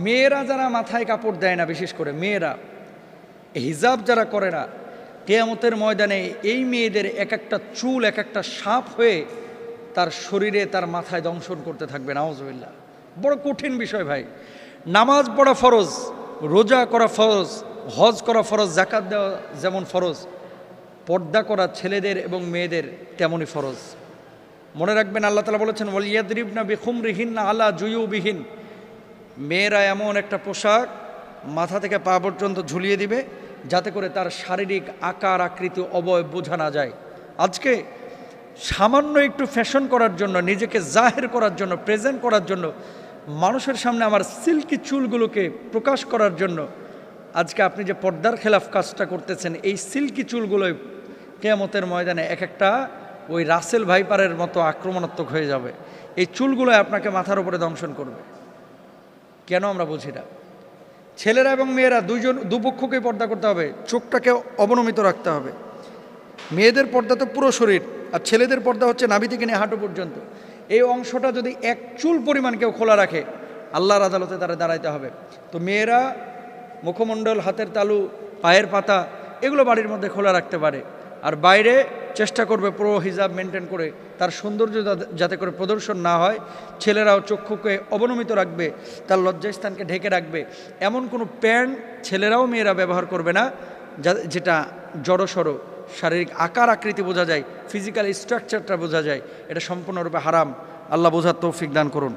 মেয়েরা যারা মাথায় কাপড় দেয় না, বিশেষ করে মেয়েরা হিজাব যারা করে না, কিয়ামতের ময়দানে এই মেয়েদের এক একটা চুল এক একটা সাপ হয়ে তার শরীরে তার মাথায় দংশন করতে থাকবে। নাউজুবিল্লাহ, বড় কঠিন বিষয় ভাই। নামাজ পড়া ফরজ, রোজা করা ফরজ, হজ করা ফরজ, যাকাত দেওয়া যেমন ফরজ, পর্দা করা ছেলেদের এবং মেয়েদের তেমনই ফরজ। মনে রাখবেন, আল্লাহ তাআলা বলেছেন ওয়ালিয়াদরিবনা বিখুমরিহিন্না আলা জুয়ুবিহিন, মেয়েরা এমন একটা পোশাক মাথা থেকে পা পর্যন্ত ঝুলিয়ে দিবে যাতে করে তার শারীরিক আকার আকৃতি অবয়ব বোঝা না যায়। আজকে সামান্য একটু ফ্যাশন করার জন্য, নিজেকে জাহের করার জন্য, প্রেজেন্ট করার জন্য, মানুষের সামনে আমার সিল্কি চুলগুলোকে প্রকাশ করার জন্য আজকে আপনি যে পর্দার খেলাফ কাজটা করতেছেন, এই সিল্কি চুলগুলোই কিয়ামতের ময়দানে এক একটা ওই রাসেল ভাইপারের মতো আক্রমণাত্মক হয়ে যাবে। এই চুলগুলো আপনাকে মাথার উপরে দংশন করবে। কেন আমরা বুঝি না? ছেলেরা এবং মেয়েরা দুপক্ষকে পর্দা করতে হবে, চোখটাকে অবনমিত রাখতে হবে। মেয়েদের পর্দা তো পুরো শরীর, আর ছেলেদের পর্দা হচ্ছে নাভি থেকে নিয়ে হাঁটু পর্যন্ত। এই অংশটা যদি এক চুল পরিমাণ কেউ খোলা রাখে, আল্লাহর আদালতে তারা দাঁড়াইতে হবে। তো মেয়েরা মুখমণ্ডল, হাতের তালু, পায়ের পাতা এগুলো বাড়ির মধ্যে খোলা রাখতে পারে, আর বাইরে চেষ্টা করবে পুরো হিজাব মেনটেন করে তার সৌন্দর্য যাতে করে প্রদর্শন না হয়। ছেলেরাও চক্ষুকে অবনমিত রাখবে, তার লজ্জাস্থানকে ঢেকে রাখবে। এমন কোনো প্যান্ট ছেলেরাও মেয়েরা ব্যবহার করবে না যেটা জড়সড় শারীরিক আকার আকৃতি বোঝা যায়, ফিজিক্যাল স্ট্রাকচারটা বোঝা যায়। এটা সম্পূর্ণরূপে হারাম। আল্লাহ বোঝার তৌফিক দান করুন।